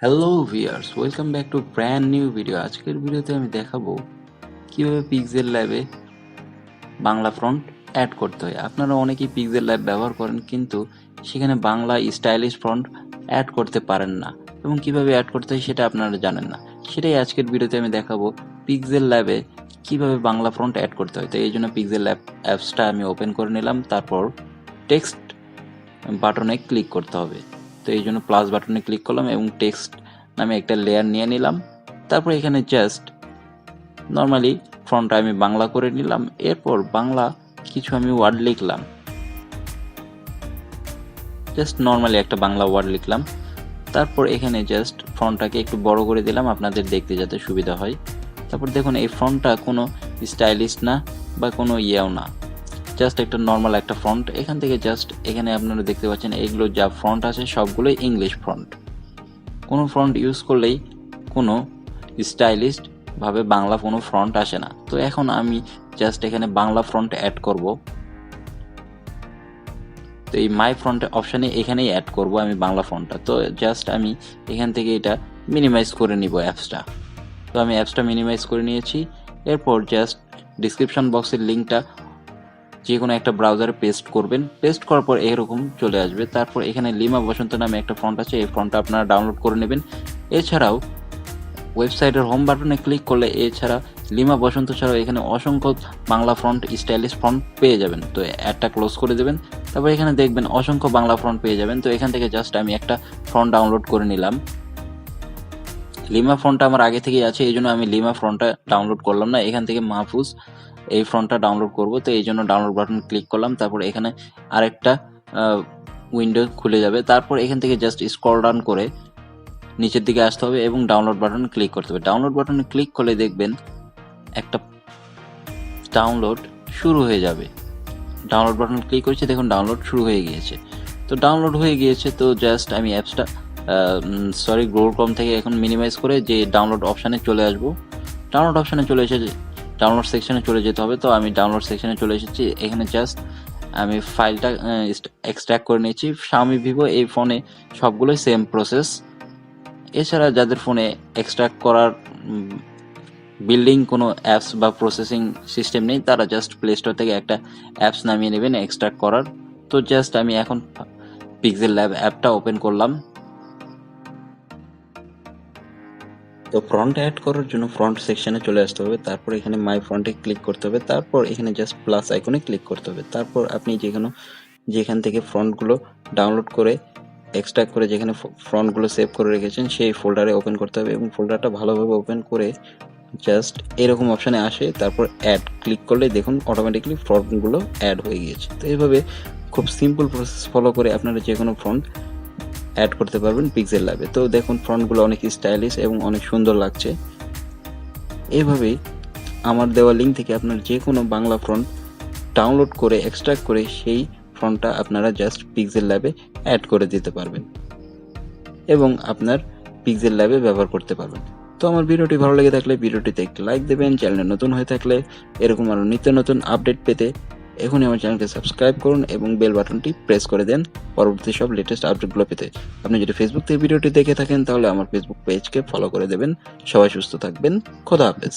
Hello viewers, welcome back to brand new video. আজকের ভিডিওতে আমি দেখাবো কিভাবে পিক্সেল ল্যাবে বাংলা ফন্ট অ্যাড করতে হয়। আপনারা অনেকেই পিক্সেল ল্যাব ব্যবহার করেন, কিন্তু সেখানে বাংলা স্টাইলিশ ফন্ট অ্যাড করতে পারেন না, এবং কিভাবে অ্যাড করতে হয় সেটা আপনারা জানেন না। সেটাই আজকের ভিডিওতে আমি দেখাবো পিক্সেল ল্যাবে কিভাবে বাংলা ফন্ট অ্যাড করতে হয়। তো এই জন্য পিক্সেল ল্যাব অ্যাপসটা আমি ওপেন করে নিলাম, তারপর টেক্সট বাটনে ক্লিক করতে হবে। তো এই জন্য প্লাস বাটনে ক্লিক করলাম এবং টেক্সট নামে একটা লেয়ার নিয়ে নিলাম। তারপর এখানে জাস্ট নর্মালি ফন্টটা আমি বাংলা করে নিলাম। এরপর বাংলা কিছু আমি ওয়ার্ড লিখলাম, জাস্ট নর্মালি একটা বাংলা ওয়ার্ড লিখলাম। তারপর এখানে জাস্ট ফন্টটাকে একটু বড় করে দিলাম আপনাদের দেখতে যাতে সুবিধা হয়। তারপর দেখুন এই ফন্টটা কোনো স্টাইলিশ না বা কোনো ইয়েও না, জাস্ট একটা নর্মাল একটা ফন্ট। এখান থেকে জাস্ট এখানে আপনারা দেখতে পাচ্ছেন এগুলো যা ফন্ট আছে সবগুলোই ইংলিশ ফন্ট। কোনো ফন্ট ইউজ করলেই কোনো স্টাইলিশ ভাবে বাংলা কোনো ফন্ট আসে না। তো এখন আমি জাস্ট এখানে বাংলা ফন্ট অ্যাড করব। তো এই মাই ফন্ট অপশানে এখানেই অ্যাড করব আমি বাংলা ফন্টটা। তো জাস্ট আমি এখান থেকে এটা মিনিমাইজ করে নিব অ্যাপসটা। তো আমি অ্যাপসটা মিনিমাইজ করে নিয়েছি। এরপর জাস্ট ডিসক্রিপশন বক্সের লিঙ্কটা যে কোনো একটা ব্রাউজারে পেস্ট করবেন। পেস্ট করার পর এরকম চলে আসবে। তারপর এখানে লিমা বসন্ত নামে একটা ফন্ট আছে, এই ফন্টটা আপনারা ডাউনলোড করে নেবেন। এছাড়াও ওয়েবসাইটের হোম বাটনে ক্লিক করলে এছাড়া লিমা বসন্ত ছাড়াও এখানে অসংখ্য বাংলা ফন্ট স্টাইলিশ ফন্ট পেয়ে যাবেন। তো অ্যাডটা ক্লোজ করে দেবেন। তারপর এখানে দেখবেন অসংখ্য বাংলা ফন্ট পেয়ে যাবেন। তো এখান থেকে জাস্ট আমি একটা ফন্ট ডাউনলোড করে নিলাম। লিমা ফন্টটা আমার আগে থেকেই আছে, এই জন্য আমি লিমা ফন্টটা ডাউনলোড করলাম না, এখান থেকে মাহফুজ এই ফন্টটা ডাউনলোড করব। তো এই জন্য ডাউনলোড বাটন ক্লিক করলাম। তারপর এখানে আরেকটা উইন্ডো খুলে যাবে। তারপর এখান থেকে জাস্ট স্ক্রল ডাউন করে নিচের দিকে আসতে হবে এবং ডাউনলোড বাটনে ক্লিক করতে হবে। ডাউনলোড বাটনে ক্লিক করলে দেখবেন একটা ডাউনলোড শুরু হয়ে যাবে। ডাউনলোড বাটনে ক্লিক করেছি, দেখুন ডাউনলোড শুরু হয়ে গিয়েছে। তো ডাউনলোড হয়ে গিয়েছে। তো জাস্ট আমি অ্যাপসটা গুগল ক্রোম থেকে এখন মিনিমাইজ করে যে ডাউনলোড অপশানে চলে আসবো। ডাউনলোড অপশানে চলে এসে ডাউনলোড সেকশনে চলে যেতে হবে। তো আমি ডাউনলোড সেকশনে চলে এসেছি। এখানে জাস্ট আমি ফাইলটা এক্সট্র্যাক্ট করে নিয়েছি। Xiaomi Vivo এই ফোনে সবগুলোই সেম প্রসেস। এছাড়া যাদের ফোনে এক্সট্র্যাক্ট করার বিল্ডিং কোনো অ্যাপস বা প্রসেসিং সিস্টেম নেই, তারা জাস্ট প্লে স্টোর থেকে একটা অ্যাপস নামিয়ে নেবেন এক্সট্র্যাক্ট করার। তো জাস্ট আমি এখন পিক্সেল ল্যাব অ্যাপটা ওপেন করলাম। তো ফ্রন্ট অ্যাড করার জন্য ফ্রন্ট সেকশনে চলে আসতে হবে। তারপর এখানে মাই ফ্রন্টে ক্লিক করতে হবে। তারপর এখানে জাস্ট প্লাস আইকনে ক্লিক করতে হবে। তারপর আপনি যেখান থেকে ফ্রন্টগুলো ডাউনলোড করে এক্সট্রাক্ট করে যেখানে ফ্রন্টগুলো সেভ করে রেখেছেন সেই ফোল্ডারে ওপেন করতে হবে এবং ফোল্ডারটা ভালোভাবে ওপেন করে জাস্ট এরকম অপশানে আসে। তারপর অ্যাড ক্লিক করলে দেখুন অটোমেটিকলি ফ্রন্টগুলো অ্যাড হয়ে গিয়েছে। তো এইভাবে খুব সিম্পল প্রসেস ফলো করে আপনারা যে কোনো ফ্রন্ট অ্যাড করতে পারবেন পিক্সেল ল্যাবে। তো দেখুন ফ্রন্টগুলো অনেক স্টাইলিশ এবং অনেক সুন্দর লাগছে। এইভাবেই আমার দেওয়া লিঙ্ক থেকে আপনার যে কোনো বাংলা ফ্রন্ট ডাউনলোড করে এক্সট্রাক্ট করে সেই ফ্রন্টটা আপনারা জাস্ট পিক্সেল ল্যাবে অ্যাড করে দিতে পারবেন এবং আপনার পিক্সেল ল্যাবে ব্যবহার করতে পারবেন। তো আমার ভিডিওটি ভালো লেগে থাকলে ভিডিওটিতে একটি লাইক দেবেন। চ্যানেলে নতুন হয়ে থাকলে এরকম আরও নিত্য নতুন আপডেট পেতে এখনই আমার চ্যানেলকে সাবস্ক্রাইব করুন এবং বেল বাটনটি প্রেস করে দেন পরবর্তী সব লেটেস্ট আপডেটগুলো পেতে। আপনি যদি ফেসবুক থেকে ভিডিওটি দেখে থাকেন তাহলে আমার ফেসবুক পেজকে ফলো করে দেবেন। সবাই সুস্থ থাকবেন। খোদা হাফেজ।